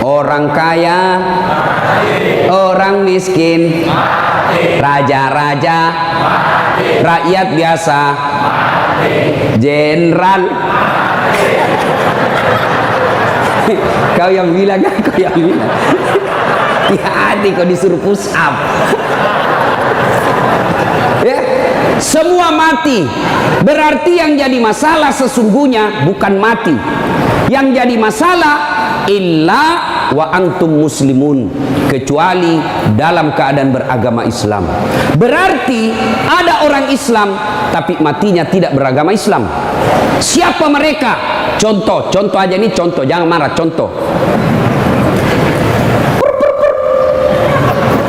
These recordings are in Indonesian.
Orang kaya, orang miskin, raja-raja, rakyat biasa, jenderal. Kau yang bilang, kau yang bilang. Hati-hati kau disuruh push up. Ya, semua mati. Berarti yang jadi masalah sesungguhnya bukan mati. Yang jadi masalah illa wa antum muslimun, kecuali dalam keadaan beragama Islam. Berarti ada orang Islam tapi matinya tidak beragama Islam. Siapa mereka? Contoh aja nih, contoh, jangan marah, contoh.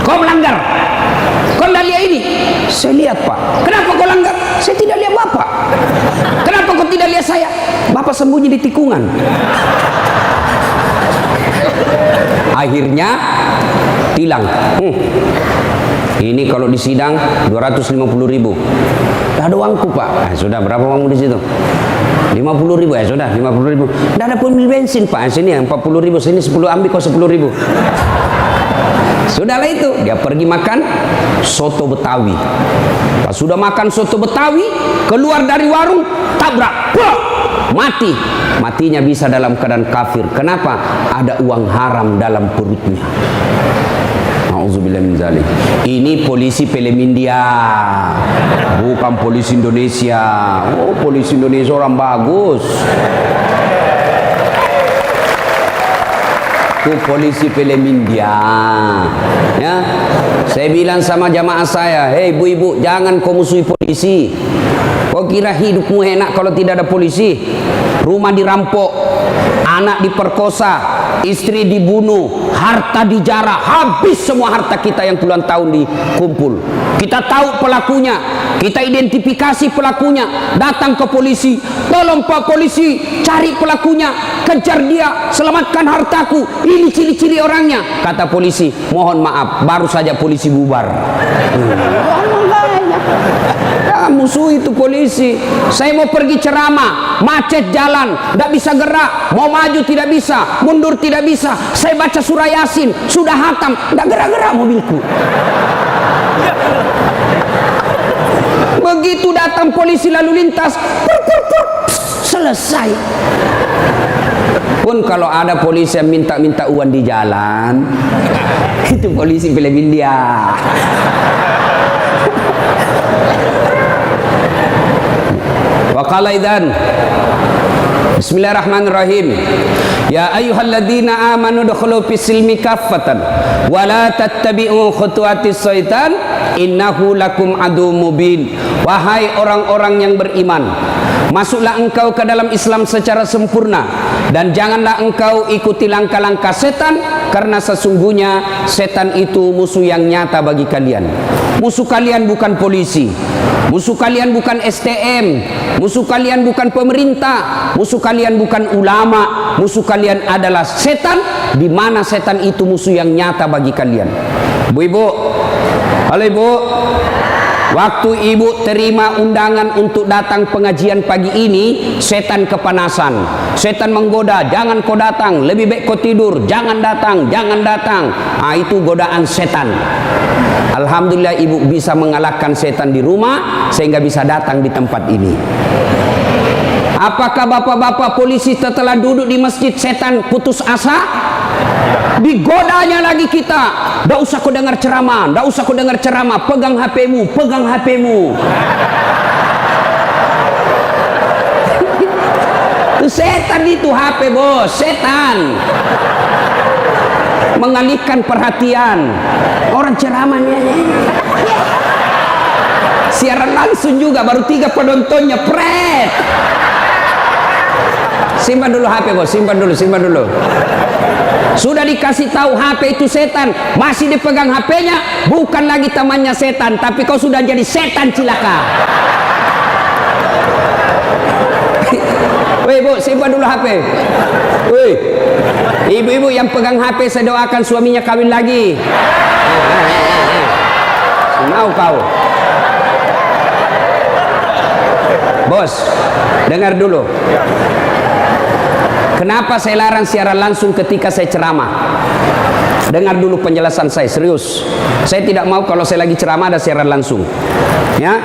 Kau melanggar, kau tidak lihat ini. Saya lihat, Pak. Kenapa kau langgar? Saya tidak lihat Bapak. Kenapa kau tidak lihat saya? Bapak sembunyi di tikungan. Akhirnya tilang. Ini kalau di sidang 250.000. Tidak ada uangku, Pak. Sudah, berapa uangmu di situ? 50.000. Ya sudah, 50.000. Tidak ada pun bensin, Pak. Sini 40.000, sini 10, ambil kau 10.000. Sudahlah itu, dia pergi makan soto Betawi. Pas sudah makan soto Betawi, keluar dari warung, tabrak, mati. Matinya bisa dalam keadaan kafir. Kenapa? Ada uang haram dalam perutnya. Nauzubillah min dzalik. Ini polisi film India, bukan polisi Indonesia. Oh, polisi Indonesia orang bagus. Itu polisi film India. Ya, saya bilang sama jamaah saya, hei ibu-ibu, jangan kau musuhi polisi. Kau kira hidupmu enak kalau tidak ada polisi? Rumah dirampok, anak diperkosa, istri dibunuh, harta dijarah, habis semua harta kita yang puluhan tahun dikumpul. Kita tahu pelakunya, kita identifikasi pelakunya, datang ke polisi, tolong Pak Polisi, cari pelakunya, kejar dia, selamatkan hartaku, ini ciri-ciri orangnya. Kata polisi, mohon maaf, baru saja polisi bubar. Ya, musuh itu polisi. Saya mau pergi ceramah, macet jalan, tidak bisa gerak, mau maju tidak bisa, mundur tidak bisa. Saya baca surah Yasin, sudah hatam, tidak gerak-gerak mobilku. Begitu datang polisi lalu lintas, selesai. Pun kalau ada polisi yang minta-minta uang di jalan, itu polisi film India. Waqala idzan Bismillahirrahmanirrahim. Ya ayyuhalladzina amanu dukhulu fis-silmi kaffatan wa la tattabi'u khutuwatis syaitan innahu lakum aduwwum mubin. Wahai orang-orang yang beriman, masuklah engkau ke dalam Islam secara sempurna dan janganlah engkau ikuti langkah-langkah setan, karena sesungguhnya setan itu musuh yang nyata bagi kalian. Musuh kalian bukan polisi, musuh kalian bukan STM, musuh kalian bukan pemerintah, musuh kalian bukan ulama, musuh kalian adalah setan, di mana setan itu musuh yang nyata bagi kalian. Bu-ibu, halo ibu, waktu ibu terima undangan untuk datang pengajian pagi ini, setan kepanasan, setan menggoda, jangan kau datang, lebih baik kau tidur, jangan datang, jangan datang. Ah, itu godaan setan. Alhamdulillah ibu bisa mengalahkan setan di rumah sehingga bisa datang di tempat ini. Apakah bapak-bapak polisi setelah duduk di masjid setan putus asa? Digodanya lagi kita. Tidak usah kau dengar ceramah, tidak usah kau dengar ceramah, pegang HP-mu, pegang HP-mu. Setan itu HP bos, setan. Mengalihkan perhatian. Orang ceramahnya siaran langsung juga, baru 3 penontonnya, pret. Simpan dulu HP bos, simpan dulu. Sudah dikasih tahu HP itu setan, masih dipegang HP-nya, bukan lagi temannya setan, tapi kau sudah jadi setan cilaka. Woi bu, simpan dulu HP. Woi, ibu-ibu yang pegang HP, saya doakan suaminya kawin lagi. Mau kau? Bos, dengar dulu. Kenapa saya larang siaran langsung ketika saya ceramah? Dengar dulu penjelasan saya, serius. Saya tidak mau kalau saya lagi ceramah ada siaran langsung. Ya,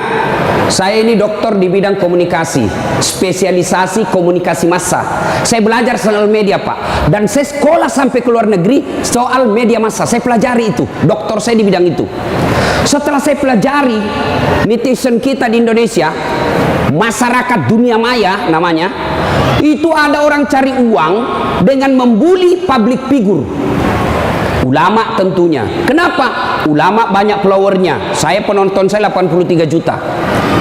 saya ini doktor di bidang komunikasi, spesialisasi komunikasi massa. Saya belajar soal media, Pak, dan saya sekolah sampai ke luar negeri soal media massa. Saya pelajari itu, doktor saya di bidang itu. Setelah saya pelajari, netizen kita di Indonesia, masyarakat dunia maya namanya, itu ada orang cari uang dengan membuli public figure. Ulama tentunya. Kenapa? Ulama banyak followernya. Saya penonton saya 83 juta.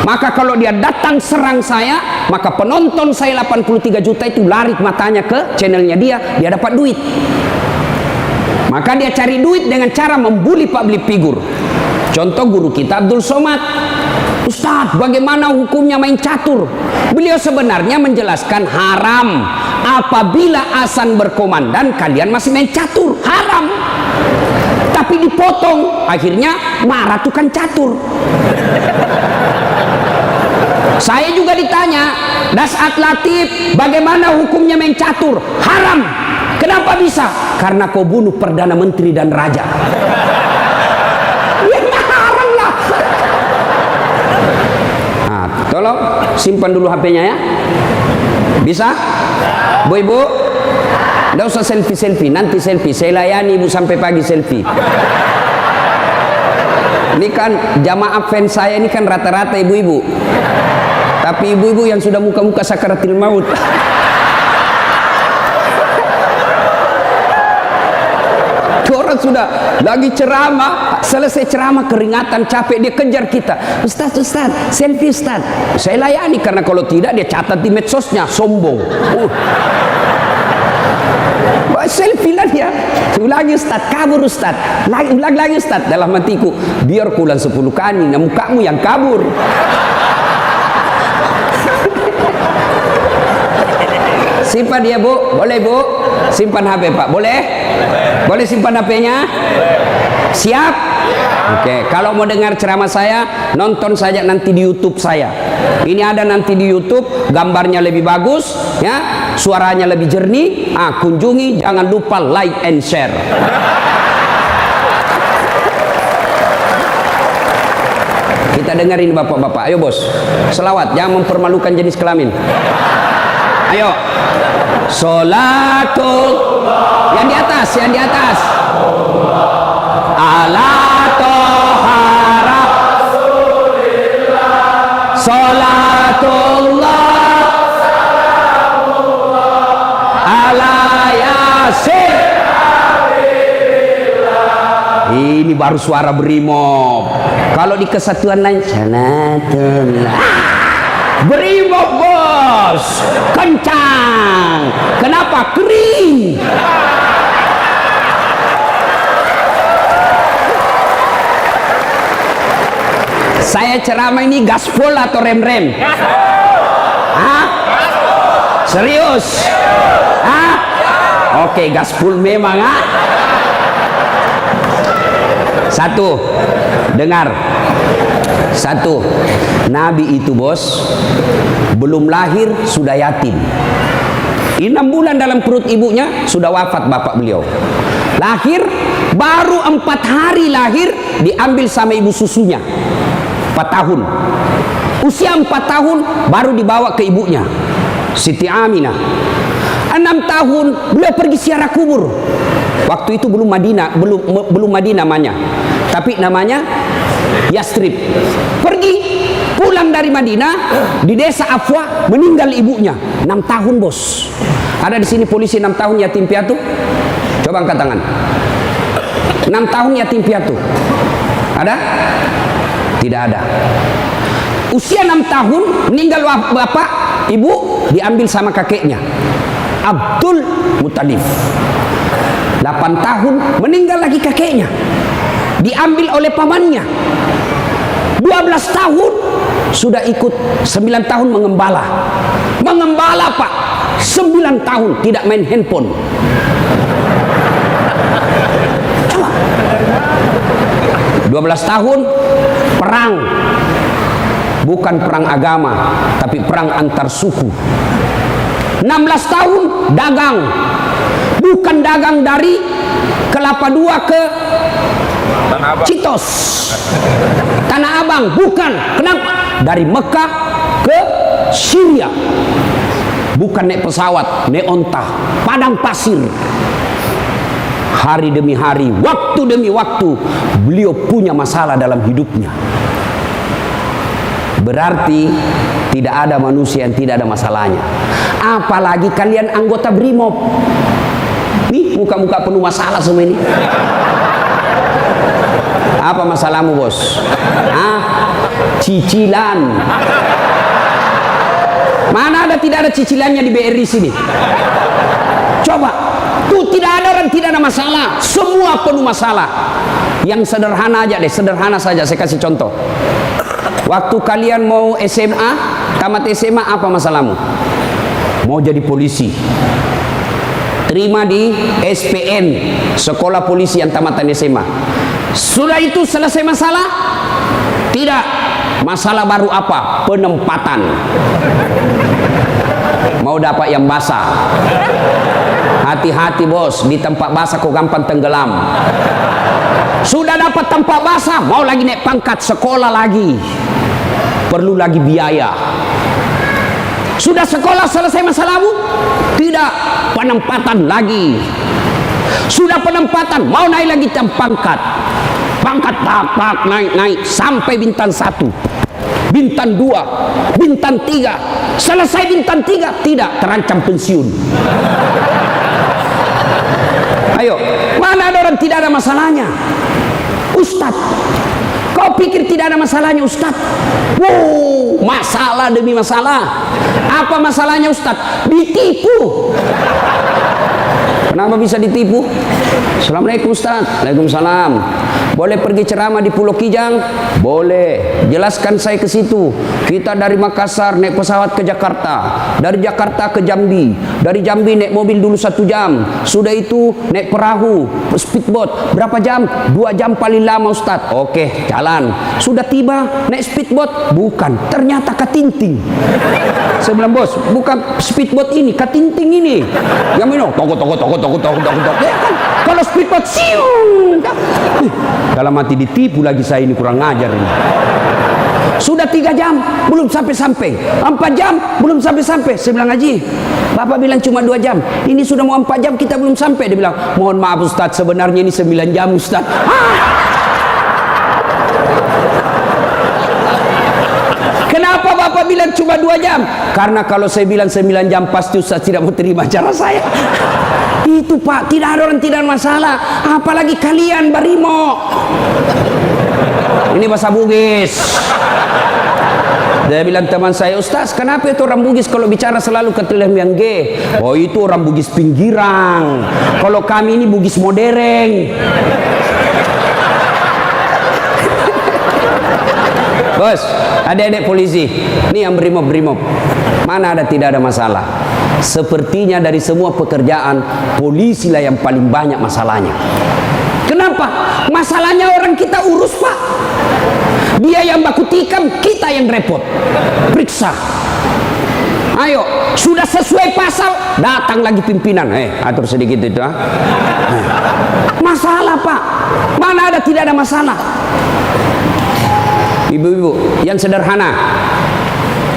Maka kalau dia datang serang saya, maka penonton saya 83 juta itu lari matanya ke channelnya dia dapat duit. Maka dia cari duit dengan cara membuli public figure. Contoh guru kita Abdul Somad. Ustadz, bagaimana hukumnya main catur? Beliau sebenarnya menjelaskan haram apabila azan berkomandan kalian masih main catur, haram. Tapi dipotong, akhirnya marah tukang catur. Saya juga ditanya, Dasat Latif, bagaimana hukumnya main catur? Haram. Kenapa bisa? Karena kau bunuh Perdana Menteri dan Raja. Tolong simpan dulu HP-nya ya. Bisa? Bu ibu, tidak usah selfie-selfie. Nanti selfie, saya layani ibu sampai pagi selfie. Ini kan jamaah fans saya ini kan rata-rata ibu-ibu. Tapi ibu-ibu yang sudah muka-muka sakaratil maut. Orang sudah lagi ceramah, selesai ceramah keringatan, capek, dia kejar kita. Ustaz, selfie Ustaz. Saya layani, karena kalau tidak dia catat di medsosnya, sombong. Selfie lah dia. Ulangi Ustaz, kabur Ustaz. Ulang lagi Ustaz. Dalam hatiku, biar kulang 10 kali, nah mukamu yang kabur. Simpan dia bu, boleh bu. Simpan HP Pak, boleh? Boleh simpan HP-nya? Siap? Oke, kalau mau dengar ceramah saya, nonton saja nanti di YouTube saya. Ini ada nanti di YouTube, gambarnya lebih bagus, ya, suaranya lebih jernih. Kunjungi, jangan lupa like and share. Kita dengerin bapak-bapak. Ayo bos, selawat, jangan mempermalukan jenis kelamin. Ayo. Sholatul, yang di atas, yang di atas. Ala toha Rasulillah. Sholatullah ala Yasin. Ini baru suara brimob. Kalau di kesatuan lain, Sholatullah. Brimob bos, kencang. Kenapa? Kering. Saya ceramah ini gaspol atau rem-rem? Hah? Serius? Hah? Oke, gaspol memang. Satu, dengar. Satu, Nabi itu bos belum lahir sudah yatim. 6 bulan dalam perut ibunya sudah wafat bapak beliau. Lahir baru 4 hari lahir diambil sama ibu susunya. 4 tahun. Usia 4 tahun baru dibawa ke ibunya, Siti Aminah. 6 tahun beliau pergi ziarah kubur. Waktu itu belum Madinah, belum Madinah namanya, tapi namanya Yastrib. Pergi pulang dari Madinah, di desa Afwa meninggal ibunya. 6 tahun bos. Ada di sini polisi 6 tahun yatim piatu? Coba angkat tangan. 6 tahun yatim piatu. Ada? Tidak ada. Usia 6 tahun meninggal bapak, ibu diambil sama kakeknya, Abdul Muttalib. 8 tahun meninggal lagi kakeknya, diambil oleh pamannya. 12 tahun sudah ikut, 9 tahun mengembala. Mengembala pak, 9 tahun tidak main handphone. Coba. 12 tahun perang. Bukan perang agama, tapi perang antar suku. 16 tahun dagang. Bukan dagang dari Kelapa II ke Citos, Tanah Abang, bukan. Kenapa? Dari Mekah ke Syria. Bukan naik pesawat, naik onta, padang pasir. Hari demi hari, waktu demi waktu, beliau punya masalah dalam hidupnya. Berarti tidak ada manusia yang tidak ada masalahnya. Apalagi kalian anggota BRIMOB. Nih, muka-muka penuh masalah semua ini. Apa masalahmu, bos? Cicilan. Mana ada tidak ada cicilannya di BRI sini? Coba, tuh tidak ada orang tidak ada masalah. Semua penuh masalah. Yang sederhana aja deh, sederhana saja. Saya kasih contoh. Waktu kalian mau SMA, tamat SMA, apa masalahmu? Mau jadi polisi. Terima di SPN, Sekolah Polisi yang tamatan SMA. Sudah itu selesai masalah? Tidak. Masalah baru apa? Penempatan. Mau dapat yang basah. Hati-hati bos, di tempat basah kok gampang tenggelam. Sudah dapat tempat basah, mau lagi naik pangkat, sekolah lagi. Perlu lagi biaya. Sudah sekolah selesai masalahmu? Tidak. Penempatan lagi. Sudah penempatan, mau naik lagi pangkat. Pangkat tak naik sampai bintang 1, bintang 2, bintang 3. Selesai bintang 3, tidak, terancam pensiun. Ayo, mana ada orang tidak ada masalahnya? Ustadz, kau pikir tidak ada masalahnya Ustadz? Wow, masalah demi masalah. Apa masalahnya Ustadz? Ditipu. Kenapa bisa ditipu? Assalamualaikum Ustaz. Waalaikumsalam. Boleh pergi ceramah di Pulau Kijang? Boleh. Jelaskan saya ke situ. Kita dari Makassar naik pesawat ke Jakarta, dari Jakarta ke Jambi, dari Jambi naik mobil dulu 1 jam. Sudah itu naik perahu, speedboat. Berapa jam? 2 jam paling lama Ustaz. Oke, jalan. Sudah tiba naik speedboat? Bukan. Ternyata katinting. Saya bilang, bos, bukan speedboat ini, katinting ini. Yang minum toko. Ya kan? Kalau speedboat siung. Dalam hati ditipu lagi saya ini, kurang ngajar ini. Sudah 3 jam belum sampai-sampai, 4 jam belum sampai-sampai. Saya bilang, Haji, Bapak bilang cuma 2 jam, ini sudah mau 4 jam kita belum sampai. Dia bilang, mohon maaf Ustaz, sebenarnya ini 9 jam Ustaz. Kenapa Bapak bilang cuma 2 jam? Karena kalau saya bilang 9 jam pasti Ustaz tidak mau terima cara saya. Itu Pak, tidak ada orang tidak ada masalah. Apalagi kalian Barimo. Ini bahasa Bugis. Dia bilang teman saya, Ustaz, kenapa itu orang Bugis kalau bicara selalu ke telah yang G? Oh, itu orang Bugis pinggiran. Kalau kami ini Bugis modern. Bos, adik-adik polisi, ini yang brimob. Mana ada tidak ada masalah? Sepertinya dari semua pekerjaan, polisi lah yang paling banyak masalahnya. Kenapa? Masalahnya orang kita urus Pak. Dia yang baku tikam, kita yang repot. Periksa. Ayo, sudah sesuai pasal, datang lagi pimpinan. Atur sedikit itu. Masalah Pak. Mana ada tidak ada masalah? Ibu-ibu, yang sederhana.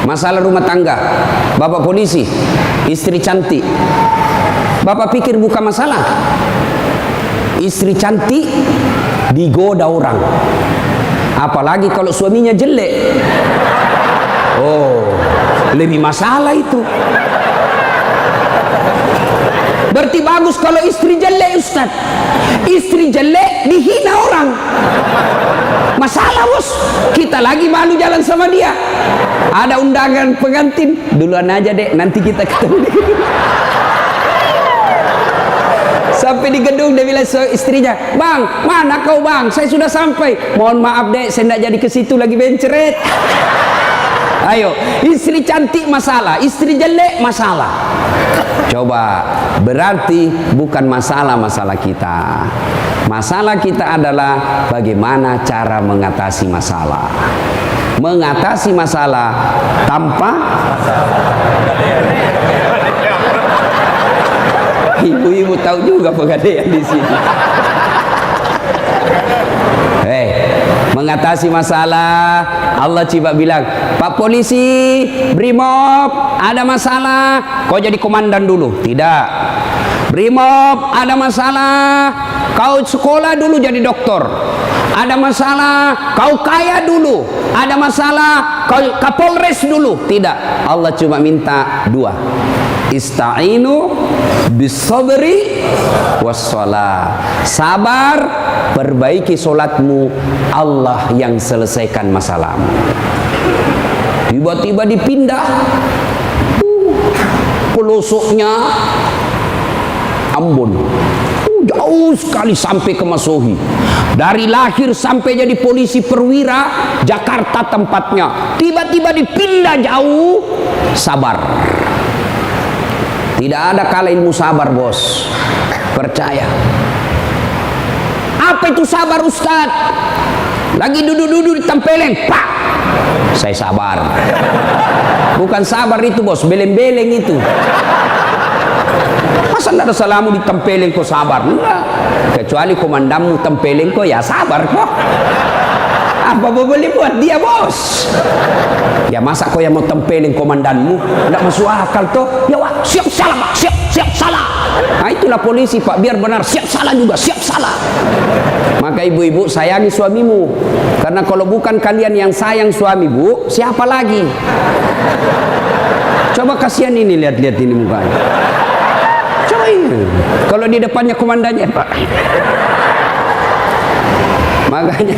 Masalah rumah tangga, bapak polisi, istri cantik. Bapak pikir bukan masalah. Istri cantik digoda orang. Apalagi kalau suaminya jelek. Oh, lebih masalah itu. Berarti bagus kalau istri jelek Ustaz. Istri jelek dihina orang. Masalah bos. Kita lagi malu jalan sama dia. Ada undangan pengantin, duluan aja dek, nanti kita ketemu di gedung. Sampai di gedung dia bilang istrinya, bang, mana kau bang? Saya sudah sampai. Mohon maaf dek, saya tidak jadi ke situ lagi benceret. Ayo, istri cantik masalah, istri jelek masalah. Coba, berarti bukan masalah kita. Masalah kita adalah bagaimana cara mengatasi masalah. Mengatasi masalah tanpa Ibu-ibu tahu juga pegadaian di sini. Mengatasi masalah, Allah coba bilang, Pak Polisi, Brimob, ada masalah, kau jadi komandan dulu. Tidak. Brimob, ada masalah, kau sekolah dulu jadi doktor. Ada masalah, kau kaya dulu. Ada masalah, kau Kapolres dulu. Tidak. Allah cuma minta dua. Ista'inu bisabri wassalah. Sabar, perbaiki solatmu, Allah yang selesaikan masalahmu. Tiba-tiba dipindah pelosoknya Ambon, jauh sekali sampai ke Masohi. Dari lahir sampai jadi polisi perwira, Jakarta tempatnya. Tiba-tiba dipindah jauh. Sabar. Tidak ada kalah ilmu sabar, bos. Percaya. Apa itu sabar, Ustaz? Lagi duduk-duduk di tempeleng, pak. Saya sabar. Bukan sabar itu, bos, beleng-beleng itu. Masa tidak ada salamu di tempeleng kok sabar? Enggak. Kecuali komandanmu tempeleng kok, ya sabar kok. Apa boleh buat dia, bos? Ya masa kau yang mau tempelin komandanmu? Tidak masuk akal toh. Ya wah, siap salah pak, siap salah. Nah itulah polisi pak, biar benar siap salah juga, siap salah. Maka ibu-ibu sayangi suamimu, karena kalau bukan kalian yang sayang suami bu, siapa lagi? Coba kasihan ini, lihat-lihat ini mukanya. Coba ini, kalau di depannya komandannya pak. Makanya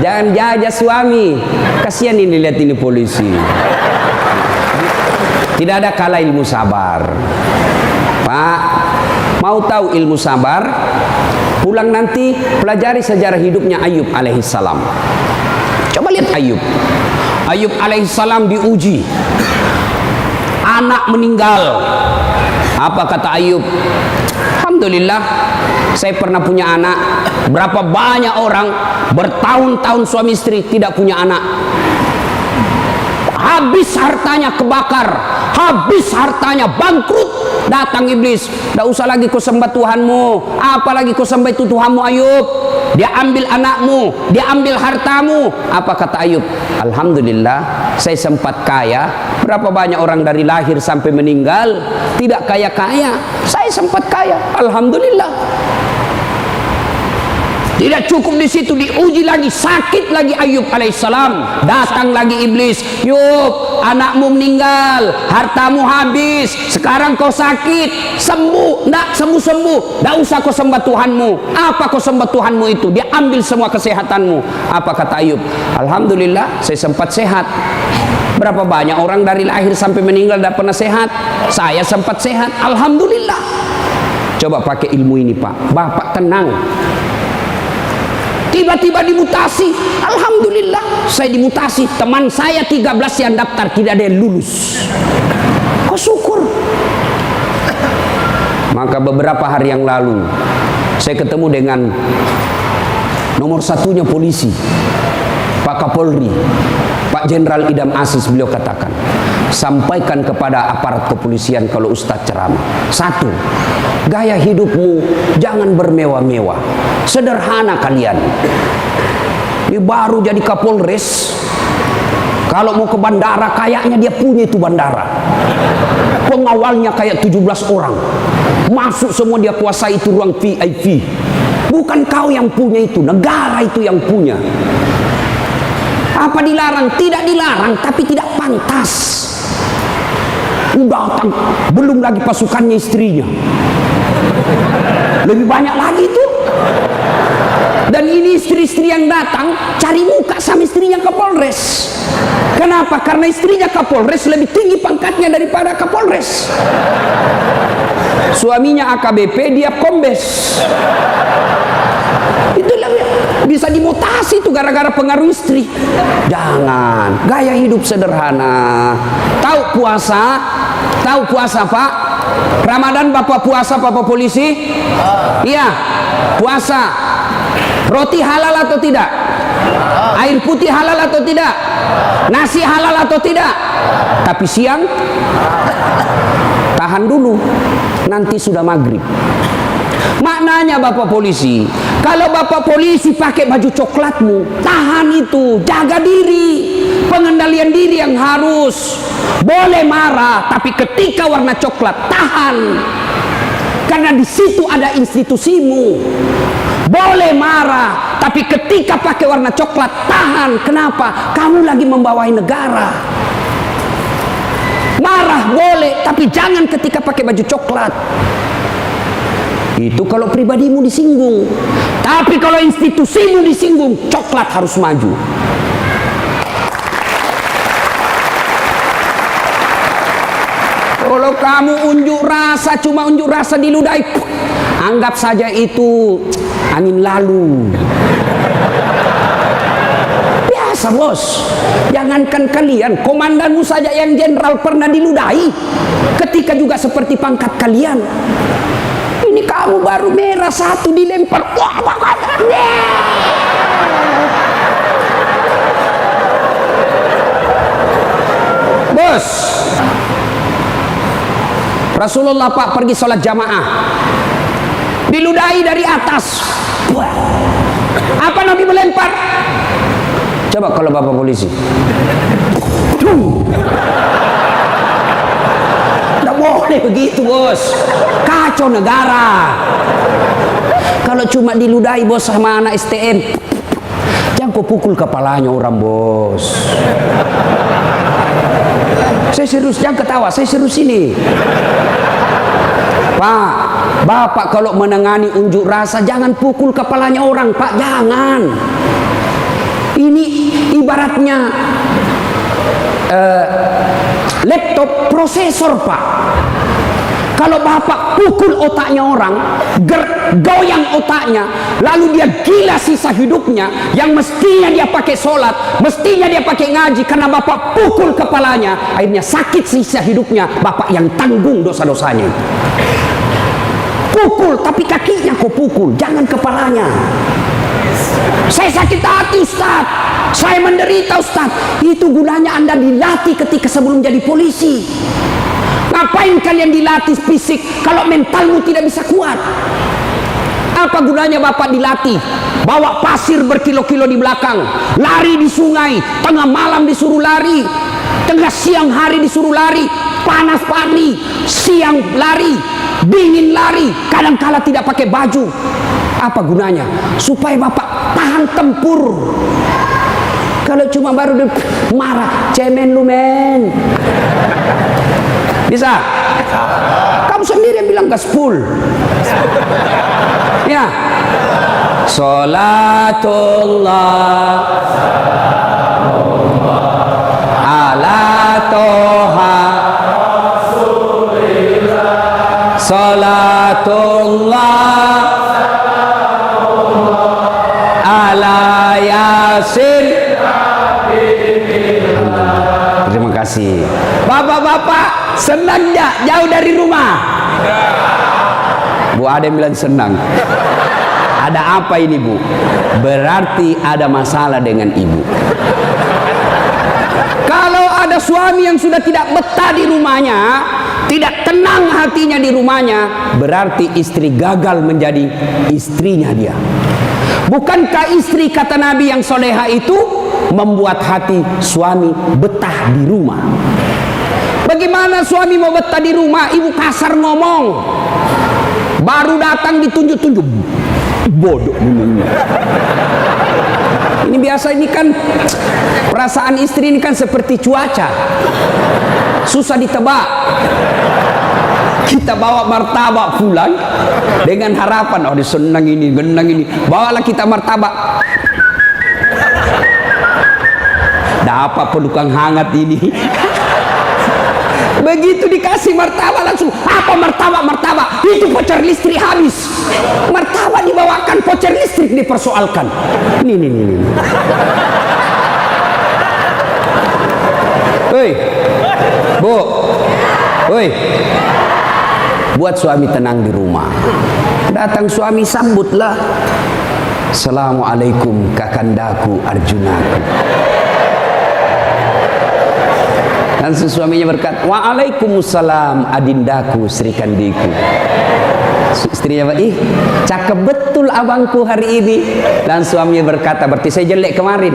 jangan jajah suami. Kasihan ini, lihat ini polisi. Tidak ada kalah ilmu sabar. Pak, mau tahu ilmu sabar? Pulang nanti pelajari sejarah hidupnya Ayub alaihissalam. Coba lihat Ayub. Ayub alaihissalam diuji. Anak meninggal. Apa kata Ayub? Alhamdulillah, saya pernah punya anak. Berapa banyak orang bertahun-tahun suami istri tidak punya anak. Habis hartanya kebakar, habis hartanya bangkrut. Datang iblis, tidak usah lagi kau sembah Tuhanmu, apalagi kau sembah itu Tuhanmu Ayub. Dia ambil anakmu, dia ambil hartamu. Apa kata Ayub? Alhamdulillah, saya sempat kaya. Berapa banyak orang dari lahir sampai meninggal tidak kaya-kaya, saya sempat kaya. Alhamdulillah. Tidak cukup di situ, diuji lagi, sakit lagi Ayub alaihissalam. Datang lagi iblis, Yub, anakmu meninggal, hartamu habis, sekarang kau sakit, sembuh, ndak sembuh-sembuh, ndak usah kau sembah Tuhanmu. Apa kau sembah Tuhanmu itu? Dia ambil semua kesehatanmu. Apa kata Ayub? Alhamdulillah, saya sempat sehat. Berapa banyak orang dari lahir sampai meninggal tidak pernah sehat? Saya sempat sehat, alhamdulillah. Coba pakai ilmu ini pak, bapak tenang. Tiba-tiba dimutasi, alhamdulillah saya dimutasi. Teman saya 13 yang daftar tidak ada yang lulus. Kau syukur. Maka beberapa hari yang lalu saya ketemu dengan nomor satunya polisi, Pak Kapolri, Pak Jenderal Idam Aziz. Beliau katakan, sampaikan kepada aparat kepolisian kalau Ustadz ceramah. Satu, gaya hidupmu jangan bermewah-mewah, sederhana kalian. Ini baru jadi Kapolres, kalau mau ke bandara kayaknya dia punya itu bandara. Pengawalnya kayak 17 orang, masuk semua dia kuasai itu ruang VIP. Bukan kau yang punya itu, negara itu yang punya. Apa dilarang? Tidak dilarang, tapi tidak pantas. Udah datang, belum lagi pasukannya istrinya. Lebih banyak lagi itu. Dan ini istri-istri yang datang cari muka sama istrinya Kapolres. Kenapa? Karena istrinya Kapolres lebih tinggi pangkatnya daripada Kapolres. Suaminya AKBP, dia Kombes. Itulah bisa dimutasi itu gara-gara pengaruh istri. Jangan, gaya hidup sederhana. Tahu puasa? Tahu puasa pak? Ramadan bapak puasa, bapak polisi? Iya, puasa. Roti halal atau tidak? Air putih halal atau tidak? Nasi halal atau tidak? Tapi siang tahan dulu, nanti sudah maghrib. Maknanya Bapak polisi, kalau Bapak polisi pakai baju coklatmu, tahan itu, jaga diri, pengendalian diri yang harus. Boleh marah, tapi ketika warna coklat, tahan, karena di situ ada institusimu. Boleh marah, tapi ketika pakai warna coklat, tahan. Kenapa? Kamu lagi membawai negara. Marah boleh, tapi jangan ketika pakai baju coklat. Itu kalau pribadimu disinggung. Tapi kalau institusimu disinggung, coklat harus maju. Kalau kamu unjuk rasa, cuma unjuk rasa diludahi, anggap saja itu angin lalu. Biasa bos. Jangankan kalian, komandanmu saja yang jenderal pernah diludahi. Ketika juga seperti pangkat kalian. Ini kamu baru merah satu dilempar. Wah, bos, Rasulullah Pak pergi sholat jamaah, diludahi dari atas. Wah. Apa Nabi melempar? Coba kalau Bapak polisi. Tidak boleh begitu bos, kacau negara. Kalau cuma diludahi bos sama anak STM, jangan kau pukul kepalanya orang bos. Saya serius, jangan ketawa, saya serius ini. Pak, Bapak kalau menangani unjuk rasa jangan pukul kepalanya orang, Pak, jangan. Ini ibaratnya laptop prosesor, Pak. Kalau Bapak pukul otaknya orang, goyang otaknya, lalu dia gila sisa hidupnya, yang mestinya dia pakai sholat, mestinya dia pakai ngaji, karena Bapak pukul kepalanya, akhirnya sakit sisa hidupnya, Bapak yang tanggung dosa-dosanya. Pukul, tapi kakinya kau pukul, jangan kepalanya. Saya sakit hati Ustaz, saya menderita Ustaz. Itu gunanya Anda dilatih ketika sebelum jadi polisi. Ngapain kalian dilatih fisik kalau mentalmu tidak bisa kuat? Apa gunanya Bapak dilatih? Bawa pasir berkilo-kilo di belakang, lari di sungai, tengah malam disuruh lari, tengah siang hari disuruh lari, panas lari, siang lari, dingin lari, kadang-kala tidak pakai baju. Apa gunanya? Supaya Bapak tahan tempur. Kalau cuma baru marah, cemen lu men. Bisa? Kamu sendiri yang bilang gaspol. Ya. Salatullah ala toha salatullah ala yasin. Terima kasih. Bapak-bapak senang gak jauh dari rumah? Bu Ade bilang senang. Ada apa ini Bu? Berarti ada masalah dengan ibu. Kalau ada suami yang sudah tidak betah di rumahnya, tidak tenang hatinya di rumahnya, berarti istri gagal menjadi istrinya dia. Bukankah istri kata Nabi yang soleha itu membuat hati suami betah di rumah? Bagaimana suami mau betah di rumah? Ibu kasar ngomong, baru datang ditunjuk-tunjuk, bodoh ini. Ini biasa, ini kan perasaan istri ini kan seperti cuaca, susah ditebak. Kita bawa martabak pulang dengan harapan, oh senang ini, genang ini, bawalah kita martabak. Dapat pelukan hangat ini. Begitu dikasih martabak langsung, apa martabak? Itu voucher listrik habis. Martabak dibawakan, voucher listrik dipersoalkan. Nih. Hei, Bu, hei, buat suami tenang di rumah. Datang suami, sambutlah. Assalamualaikum kakandaku Arjunaku. Langsung suaminya berkata, waalaikumsalam adindaku Sri Kandiku. Istrinya, ih cakep betul abangku hari ini. Dan suaminya berkata, berarti saya jelek kemarin.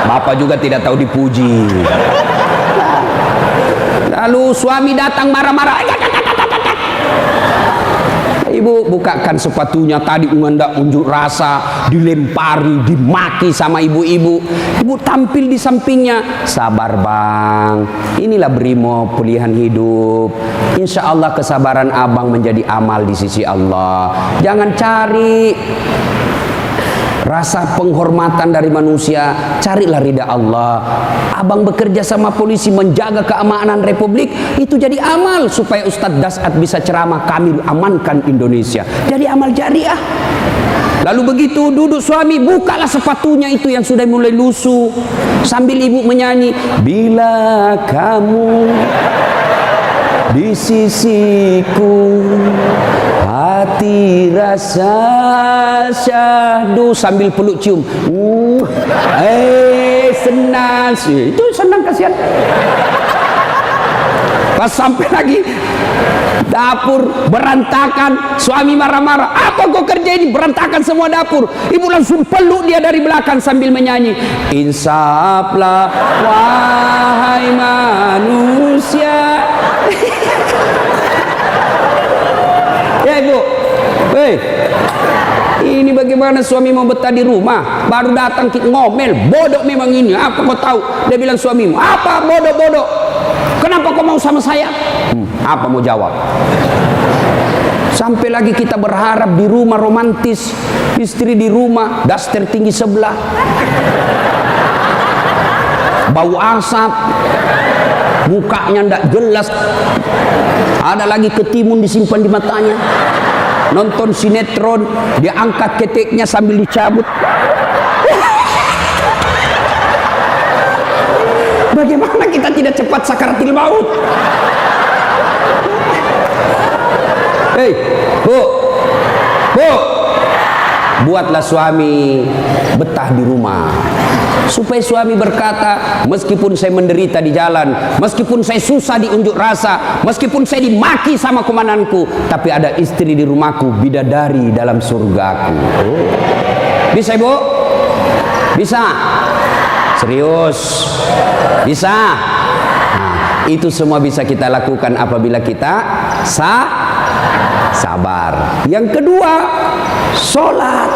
Bapak juga tidak tahu dipuji. Lalu suami datang marah-marah. Ibu bukakan sepatunya, tadi hendak unjuk rasa, dilempari, dimaki sama ibu-ibu. Ibu tampil di sampingnya, sabar bang, inilah brimo pilihan hidup. Insya Allah kesabaran abang menjadi amal di sisi Allah. Jangan cari rasa penghormatan dari manusia, carilah ridha Allah. Abang bekerja sama polisi menjaga keamanan Republik, itu jadi amal supaya Ustadz Dasat bisa ceramah, kami amankan Indonesia. Jadi amal jariah. Lalu begitu duduk suami, bukalah sepatunya itu yang sudah mulai lusuh, sambil ibu menyanyi, bila kamu di sisiku, hati rasa syahdu, sambil peluk cium. Senang sih, itu senang kasihan. Pas sampai lagi dapur berantakan, suami marah-marah, apa kau kerja ini, berantakan semua dapur. Ibu langsung peluk dia dari belakang sambil menyanyi, insaflah wahai manusia. Ya ibu, ini bagaimana suami mau betah di rumah, baru datang ngomel, bodoh memang ini, apa kau tahu? Dia bilang suamimu, apa bodoh-bodoh, kenapa kau mau sama saya? Apa mau jawab? Sampai lagi kita berharap di rumah romantis, istri di rumah daster tinggi sebelah, bau asap, mukanya ndak jelas, ada lagi ketimun disimpan di matanya. Nonton sinetron, dia angkat keteknya sambil dicabut. Bagaimana kita tidak cepat sakaratil maut? Hei, bu, buatlah suami betah di rumah, supaya suami berkata, meskipun saya menderita di jalan, meskipun saya susah di unjuk rasa, meskipun saya dimaki sama komandanku, tapi ada istri di rumahku, bidadari dalam surgaku. Bisa ibu? Bisa? Serius? Bisa? Nah, itu semua bisa kita lakukan apabila kita sabar. Yang kedua, sholat.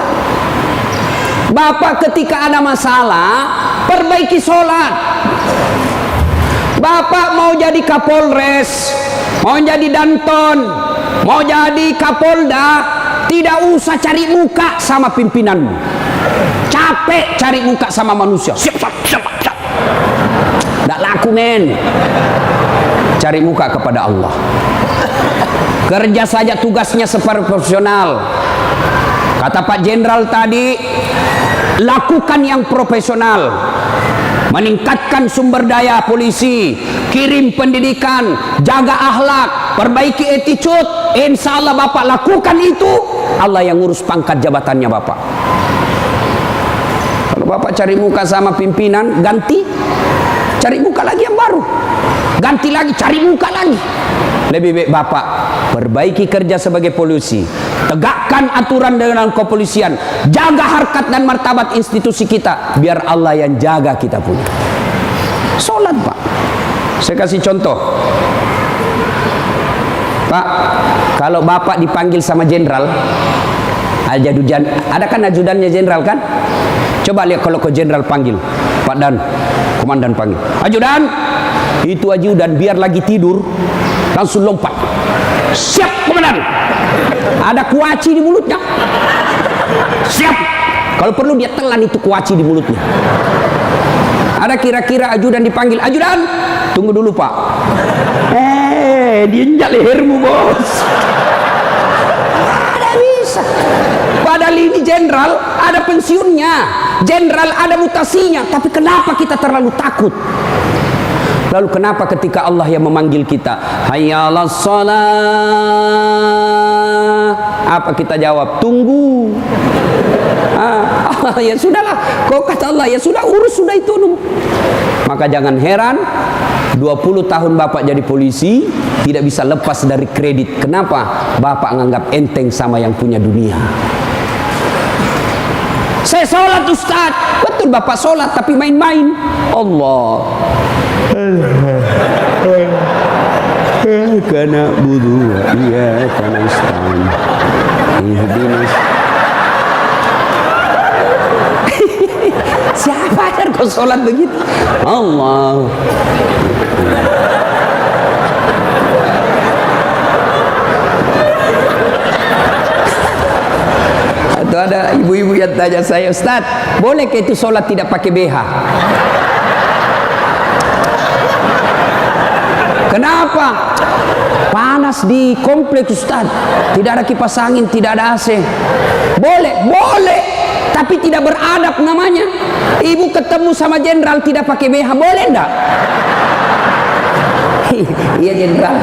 Bapak ketika ada masalah, perbaiki sholat. Bapak mau jadi Kapolres, mau jadi Danton, mau jadi Kapolda, tidak usah cari muka sama pimpinanmu. Capek cari muka sama manusia. Siap. Tidak laku men. Cari muka kepada Allah. Kerja saja tugasnya seperti profesional. Kata Pak Jenderal tadi, lakukan yang profesional, meningkatkan sumber daya polisi, kirim pendidikan, jaga akhlak, perbaiki attitude. Insya Allah Bapak lakukan itu, Allah yang ngurus pangkat jabatannya Bapak. Kalau Bapak cari muka sama pimpinan, ganti, cari muka lagi yang baru, ganti lagi, cari muka lagi. Lebih baik Bapak perbaiki kerja sebagai polisi, tegakkan aturan dengan kepolisian, jaga harkat dan martabat institusi kita, biar Allah yang jaga kita punya. Sholat Pak. Saya kasih contoh Pak, kalau Bapak dipanggil sama jenderal, ajudan, ada kan ajudannya jenderal kan? Coba lihat kalau ke jenderal panggil, Pak Dan, komandan panggil, ajudan, itu ajudan biar lagi tidur langsung lompat, siap komandan, ada kuaci di mulutnya, siap, kalau perlu dia telan itu kuaci di mulutnya. Ada kira-kira ajudan dipanggil, ajudan, tunggu dulu Pak, diinjak lehermu bos. Ada bisa. Padahal ini jenderal ada pensiunnya, jenderal ada mutasinya, tapi kenapa kita terlalu takut? Lalu kenapa ketika Allah yang memanggil kita, hayya 'alas shalah, Apa kita jawab? Tunggu. Ya sudahlah, kau kata Allah, ya sudah, urus sudah itu. Maka jangan heran 20 tahun bapak jadi polisi tidak bisa lepas dari kredit. Kenapa? Bapak menganggap enteng sama yang punya dunia. Saya sholat Ustaz. Betul bapak sholat tapi main-main. Allah. Karena budu, iya karena Islam. Siapa yang kau sholat begitu? Allah. Atau ada ibu-ibu yang tanya saya, Ustaz, bolehkah itu sholat tidak pakai BH? Kenapa? Panas di kompleks Ustaz, tidak ada kipas angin, tidak ada AC. Boleh, boleh, tapi tidak beradab namanya. Ibu ketemu sama jenderal tidak pakai BH, boleh enggak? Iya jenderal.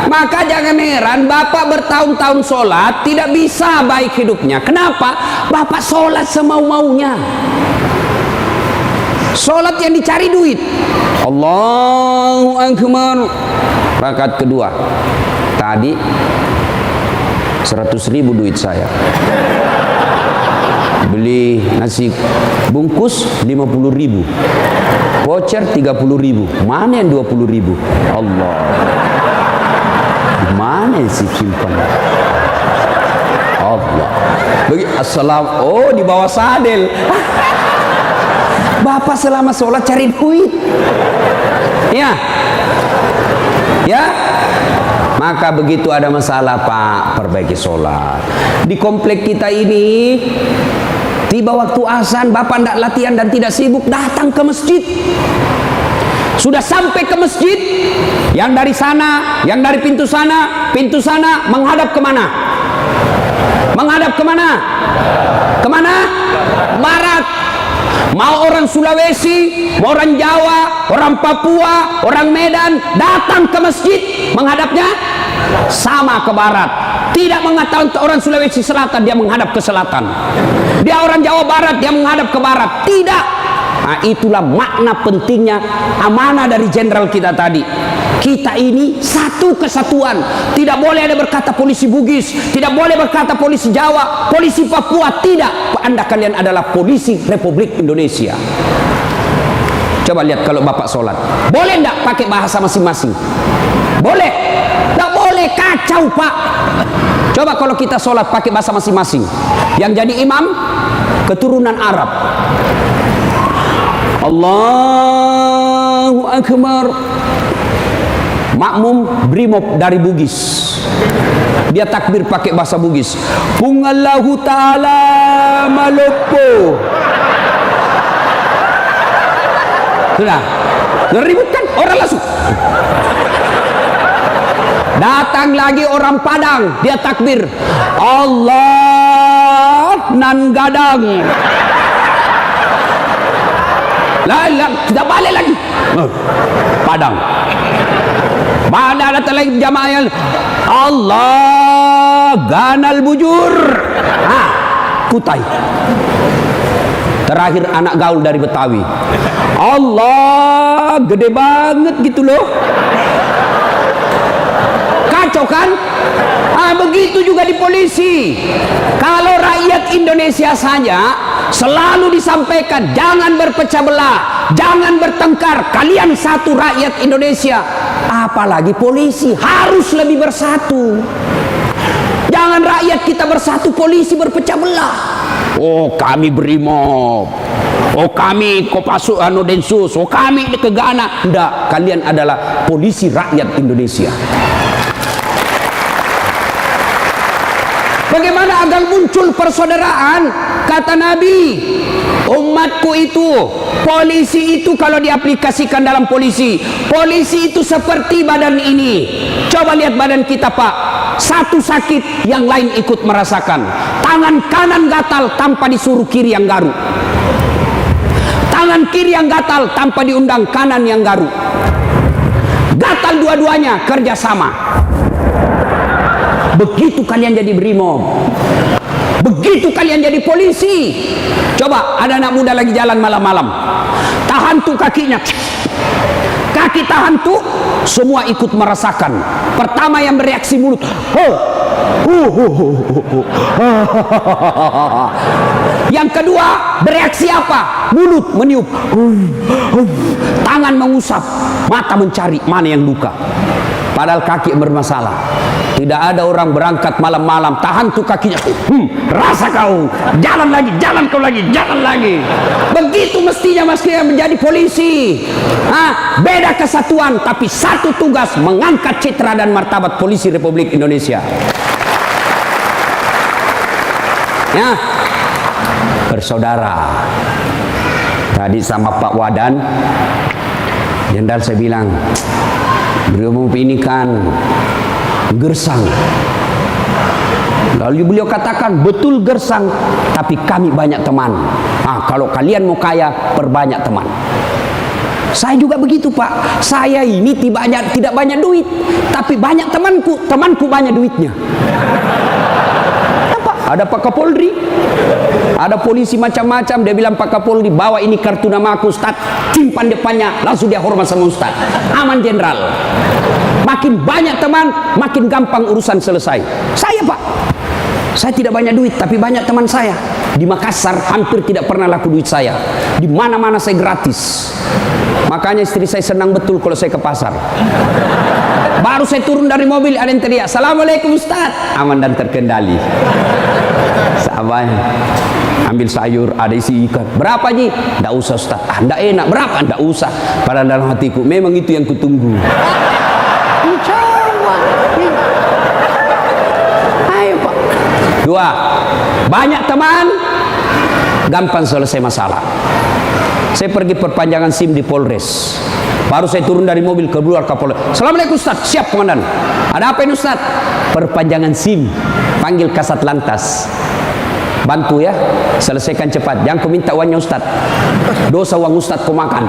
Maka jangan heran bapak bertahun-tahun sholat tidak bisa baik hidupnya. Kenapa? Bapak sholat semau-maunya. Sholat yang dicari duit. Allahu Akbar. Rakaat kedua. Tadi 100.000 duit saya. Beli nasi bungkus 50.000. Voucher 30.000. Mana yang 20.000? Allah. Mana sih simpan? Allah. Assalam. Oh, di bawah sadel. Bapak selama sholat cari duit. Ya. Ya. Maka begitu ada masalah Pak, perbaiki sholat. Di komplek kita ini, tiba waktu azan, Bapak tidak latihan dan tidak sibuk, datang ke masjid. Sudah sampai ke masjid, yang dari sana, yang dari pintu sana menghadap kemana? Menghadap kemana? Kemana? Barat. Mau orang Sulawesi, mau orang Jawa, orang Papua, orang Medan, datang ke masjid, menghadapnya sama ke barat. Tidak mengatakan orang Sulawesi Selatan, dia menghadap ke selatan. Dia orang Jawa Barat, dia menghadap ke barat. Tidak. Nah, itulah makna pentingnya amanah dari jenderal kita tadi. Kita ini satu kesatuan. Tidak boleh ada berkata polisi Bugis, tidak boleh berkata polisi Jawa, polisi Papua. Tidak. Anda kalian adalah polisi Republik Indonesia. Coba lihat kalau bapak sholat, boleh enggak pakai bahasa masing-masing? Boleh? Enggak boleh, kacau Pak. Coba kalau kita sholat pakai bahasa masing-masing. Yang jadi imam keturunan Arab. Allahu Akbar. Makmum brimob dari Bugis, dia takbir pakai bahasa Bugis. Pungallahu ta'ala malopo. Sudah ngeribut kan orang langsung. Datang lagi orang Padang, dia takbir Allah nan gadang. Lah, tidak balik lagi. Padang. Mana datang lagi jamaah yang Allah ganal bujur. Kutai. Terakhir anak gaul dari Betawi. Allah gede banget gitu loh. Kacau kan? Begitu juga di polisi. Kalau rakyat Indonesia saja selalu disampaikan jangan berpecah belah, jangan bertengkar, kalian satu rakyat Indonesia. Apalagi polisi harus lebih bersatu. Jangan rakyat kita bersatu, polisi berpecah belah. Oh kami brimob, oh kami Kopassus Densus, oh kami Kegana. Enggak, kalian adalah polisi rakyat Indonesia. Bagaimana agar muncul persaudaraan? Kata Nabi, umatku itu, polisi itu kalau diaplikasikan dalam polisi itu seperti badan ini. Coba lihat badan kita Pak, satu sakit yang lain ikut merasakan. Tangan kanan gatal tanpa disuruh kiri yang garuk. Tangan kiri yang gatal tanpa diundang kanan yang garuk. Gatal dua-duanya kerjasama. Begitu kalian jadi brimob, begitu kalian jadi polisi. Coba ada anak muda lagi jalan malam-malam, tahan tuh kakinya, kaki tahan tuh, semua ikut merasakan. Pertama yang bereaksi mulut, yang kedua bereaksi apa? Mulut meniup, tangan mengusap, mata mencari mana yang luka. Padahal kaki bermasalah. Tidak ada orang berangkat malam-malam tahan tuh kakinya, rasa kau, jalan lagi, jalan kau lagi, jalan lagi. Begitu mestinya menjadi polisi. Beda kesatuan tapi satu tugas, mengangkat citra dan martabat polisi Republik Indonesia. Ya, bersaudara. Tadi sama Pak Wadan, Jenderal saya bilang, beliau ini kan gersang. Lalu beliau katakan, betul gersang, tapi kami banyak teman. Kalau kalian mau kaya, perbanyak teman. Saya juga begitu, Pak. Saya ini tidak banyak duit, tapi banyak temanku. Temanku banyak duitnya. Ada Pak Kapolri, ada polisi macam-macam. Dia bilang, Pak Kapolri, bawa ini kartu nama aku, Ustaz. Simpan depannya, langsung dia hormat sama Ustaz. Aman, Jenderal. Makin banyak teman, makin gampang urusan selesai. Saya, Pak, saya tidak banyak duit, tapi banyak teman saya. Di Makassar hampir tidak pernah laku duit saya. Di mana-mana saya gratis. Makanya istri saya senang betul kalau saya ke pasar. Baru saya turun dari mobil, ada yang teriak, Assalamualaikum Ustaz. Aman dan terkendali. Sabar, ambil sayur, ada isi ikan. Berapa Ji? Tidak usah Ustaz. Tidak enak. Berapa? Tidak usah. Padahal dalam hatiku, memang itu yang kutunggu. Ayo Pak. Dua, banyak teman, gampang selesai masalah. Saya pergi perpanjangan SIM di Polres. Baru saya turun dari mobil, keluar Kapolres. Assalamualaikum Ustaz. Siap Komandan. Ada apa ini Ustaz? Perpanjangan SIM. Panggil Kasat Lantas. Bantu ya, selesaikan cepat. Jangan kau minta uangnya Ustaz. Dosa uang Ustaz kau makan.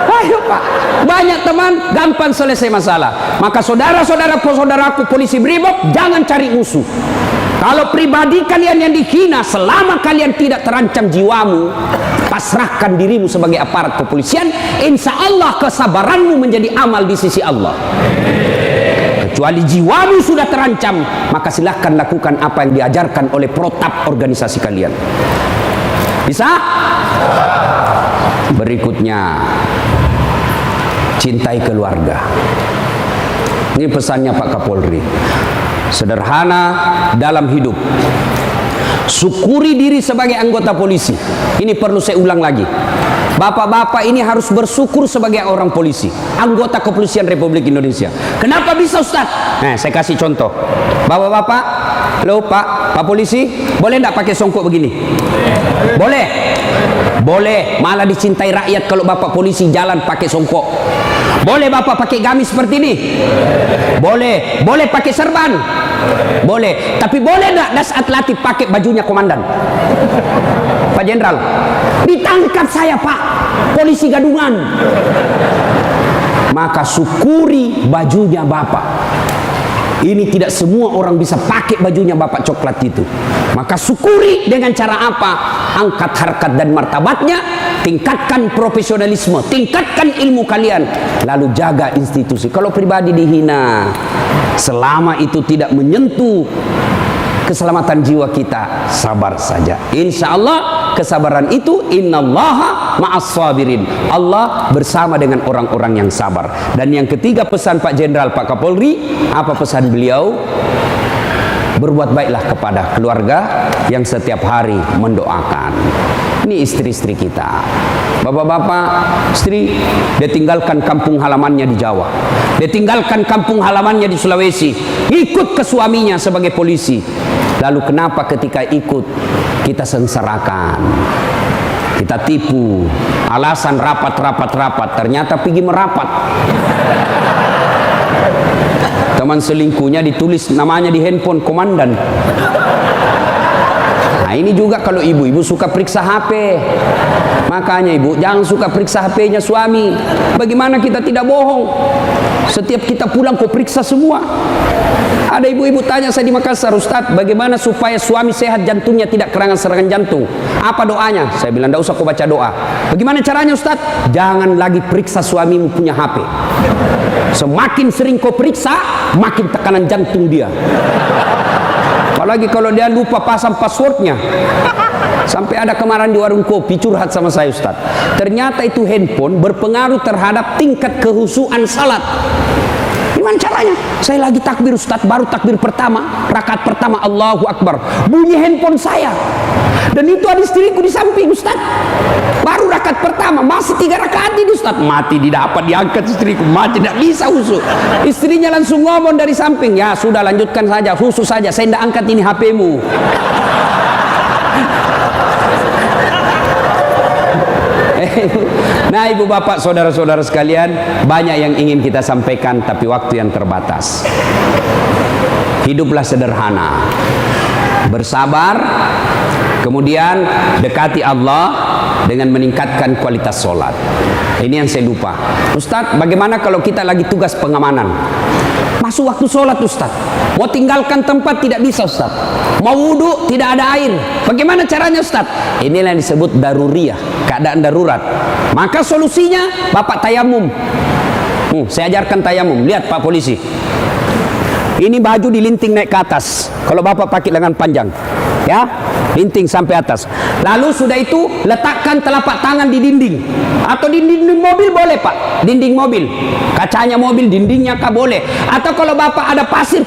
Ayo Pak. Banyak teman, gampang selesai masalah. Maka saudaraku polisi brimob, jangan cari musuh. Kalau pribadi kalian yang dihina, selama kalian tidak terancam jiwamu, pasrahkan dirimu sebagai aparat kepolisian, insya Allah kesabaranmu menjadi amal di sisi Allah. Kecuali jiwamu sudah terancam, maka silahkan lakukan apa yang diajarkan oleh protap organisasi kalian. Bisa? Berikutnya, cintai keluarga. Ini pesannya Pak Kapolri. Sederhana dalam hidup. Syukuri diri sebagai anggota polisi. Ini perlu saya ulang lagi. Bapak-bapak ini harus bersyukur sebagai orang polisi, anggota kepolisian Republik Indonesia. Kenapa bisa Ustaz? Saya kasih contoh. Bapak-bapak, halo Pak polisi, boleh enggak pakai songkok begini? Boleh. Boleh, malah dicintai rakyat kalau Bapak polisi jalan pakai songkok. Boleh Bapak pakai gamis seperti ini? Boleh. Boleh pakai serban? Boleh. Tapi boleh enggak das atletik pakai bajunya komandan? Pak Jenderal, ditangkap saya Pak, polisi gadungan. Maka syukuri bajunya Bapak. Ini tidak semua orang bisa pakai bajunya Bapak coklat itu. Maka syukuri dengan cara apa? Angkat harkat dan martabatnya, tingkatkan profesionalisme, tingkatkan ilmu kalian, lalu jaga institusi. Kalau pribadi dihina, selama itu tidak menyentuh keselamatan jiwa kita, sabar saja. Insya Allah kesabaran itu, innallaha ma'as sabirin. Allah bersama dengan orang-orang yang sabar. Dan yang ketiga pesan Pak Jenderal, Pak Kapolri, apa pesan beliau? Berbuat baiklah kepada keluarga yang setiap hari mendoakan. Ini istri-istri kita. Bapak-bapak, istri, dia tinggalkan kampung halamannya di Jawa. Dia tinggalkan kampung halamannya di Sulawesi. Ikut ke suaminya sebagai polisi. Lalu kenapa ketika ikut kita sengsarakan? Kita tipu. Alasan rapat. Ternyata pergi merapat. Teman selingkuhnya ditulis namanya di handphone komandan. Nah, ini juga kalau ibu-ibu suka periksa HP. Makanya ibu jangan suka periksa HP-nya suami. Bagaimana kita tidak bohong? Setiap kita pulang kau periksa semua. Ada ibu-ibu tanya saya di Makassar, Ustadz, bagaimana supaya suami sehat jantungnya tidak serangan jantung? Apa doanya? Saya bilang, tidak usah kau baca doa. Bagaimana caranya Ustadz? Jangan lagi periksa suamimu punya HP. Semakin sering kau periksa, makin tekanan jantung dia. Apalagi kalau dia lupa pasang passwordnya. Sampai ada kemarin di warung kopi curhat sama saya, Ustaz. Ternyata itu handphone berpengaruh terhadap tingkat kehusuan salat. Gimana caranya? Saya lagi takbir, Ustaz, baru takbir pertama, rakaat pertama, Allahu Akbar. Bunyi handphone saya. Dan itu ada istriku di samping, Ustaz. Baru rakaat pertama, masih 3 rakaat ini, Ustaz. Mati didapat, diangkat istriku, mati tidak bisa husu. Istrinya langsung ngomong dari samping, ya sudah lanjutkan saja, husu saja, saya tidak angkat ini HP-mu. Nah, ibu bapak, saudara-saudara sekalian, banyak yang ingin kita sampaikan, tapi waktu yang terbatas. Hiduplah sederhana, bersabar, kemudian dekati Allah dengan meningkatkan kualitas sholat. Ini yang saya lupa. Ustadz, bagaimana kalau kita lagi tugas pengamanan? Masuk waktu sholat, Ustadz. Mau tinggalkan tempat tidak bisa, Ustadz. Mau wudhu tidak ada air. Bagaimana caranya, Ustadz? Inilah yang disebut daruriyah, keadaan darurat. Maka solusinya bapak tayamum. Saya ajarkan tayamum. Lihat Pak Polisi. Ini baju dilinting naik ke atas. Kalau bapak pakai lengan panjang, ya, linting sampai atas. Lalu sudah itu letakkan telapak tangan di dinding. Atau di dinding mobil boleh, Pak. Dinding mobil, kacanya mobil, dindingnya kah boleh. Atau kalau bapak ada pasir,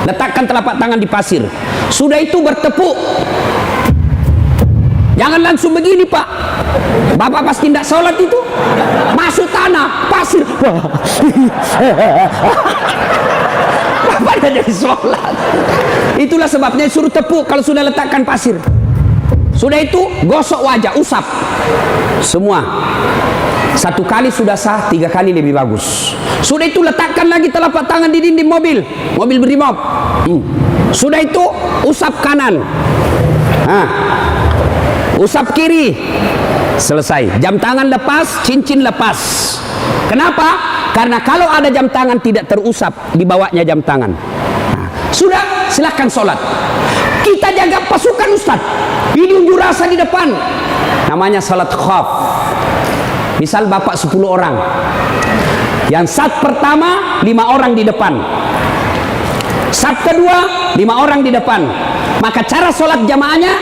letakkan telapak tangan di pasir. Sudah itu bertepuk. Jangan langsung begini, Pak. Bapak pasti tidak sholat itu. Masuk tanah, pasir. Bapak tidak jadi sholat. Itulah sebabnya suruh tepuk kalau sudah letakkan pasir. Sudah itu gosok wajah, usap. Semua. 1 kali sudah sah, 3 kali lebih bagus. Sudah itu letakkan lagi telapak tangan di dinding mobil berimob. Sudah itu usap kanan. Usap kiri. Selesai. Jam tangan lepas, cincin lepas. Kenapa? Karena kalau ada jam tangan tidak terusap, dibawanya jam tangan. Sudah, silahkan sholat. Kita jaga pasukan, Ustaz. Ini unjuk rasa di depan. Namanya salat khaf. Misal bapak 10 orang. Yang sat pertama 5 orang di depan. Sat kedua 5 orang di depan. Maka cara sholat jamaahnya,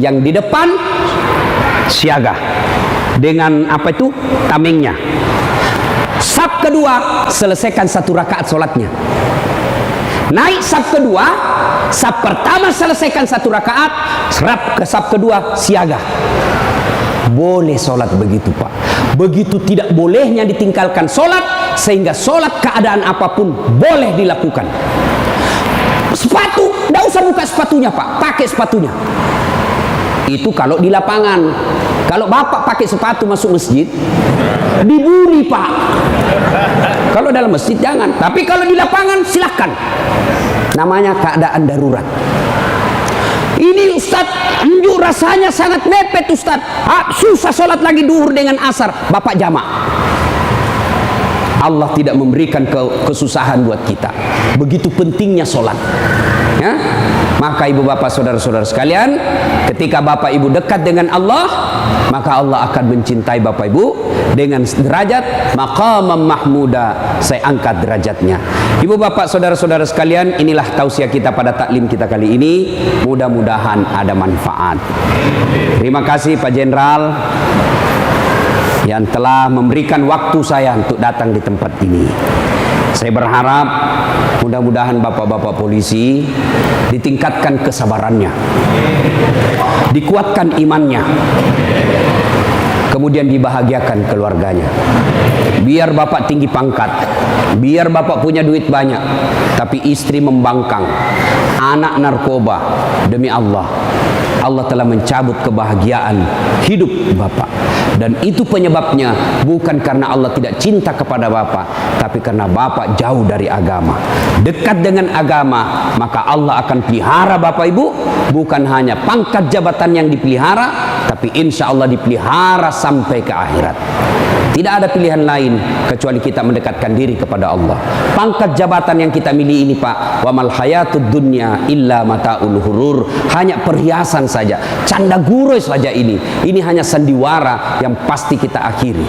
yang di depan siaga dengan apa itu tamengnya. Saf kedua selesaikan 1 rakaat sholatnya. Naik saf kedua, saf pertama selesaikan 1 rakaat, serap ke saf kedua siaga. Boleh sholat begitu, Pak. Begitu tidak bolehnya ditinggalkan sholat, sehingga sholat keadaan apapun boleh dilakukan. Sepatu, tidak usah buka sepatunya, Pak. Pakai sepatunya. Itu kalau di lapangan. Kalau bapak pakai sepatu masuk masjid, dibully, Pak. Kalau dalam masjid jangan. Tapi kalau di lapangan silahkan. Namanya keadaan darurat. Ini Ustaz, unjuk rasanya sangat mepet, Ustaz. Susah sholat lagi duhur dengan asar. Bapak jamak. Allah tidak memberikan kesusahan buat kita. Begitu pentingnya sholat, ya? Maka ibu bapak saudara-saudara sekalian, ketika bapak ibu dekat dengan Allah, maka Allah akan mencintai bapak ibu dengan derajat maqamam mahmuda. Saya angkat derajatnya. Ibu bapak saudara-saudara sekalian, inilah tausiah kita pada taklim kita kali ini. Mudah-mudahan ada manfaat. Terima kasih Pak Jenderal yang telah memberikan waktu saya untuk datang di tempat ini. Saya berharap mudah-mudahan bapak-bapak polisi ditingkatkan kesabarannya, dikuatkan imannya, kemudian dibahagiakan keluarganya. Biar bapak tinggi pangkat, biar bapak punya duit banyak, tapi istri membangkang, anak narkoba, demi Allah Allah telah mencabut kebahagiaan hidup bapak. Dan itu penyebabnya bukan karena Allah tidak cinta kepada bapak, tapi karena bapak jauh dari agama. Dekat dengan agama, maka Allah akan pelihara bapak ibu. Bukan hanya pangkat jabatan yang dipelihara, tapi insya Allah dipelihara sampai ke akhirat. Tidak ada pilihan lain kecuali kita mendekatkan diri kepada Allah. Pangkat jabatan yang kita miliki ini Pak, wa mal hayatud dunya illa mataul hurur, hanya perhiasan saja, canda gurau saja ini. Ini hanya sandiwara yang pasti kita akhiri.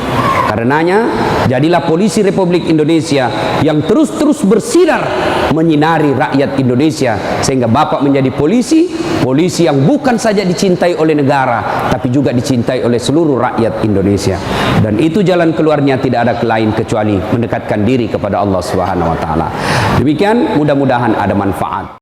Karenanya, jadilah polisi Republik Indonesia yang terus-terus bersinar menyinari rakyat Indonesia, sehingga Bapak menjadi polisi yang bukan saja dicintai oleh negara, tapi juga dicintai oleh seluruh rakyat Indonesia. Dan itu jalan keluarnya tidak ada lain kecuali mendekatkan diri kepada Allah Subhanahu wa taala. Demikian, mudah-mudahan ada manfaat.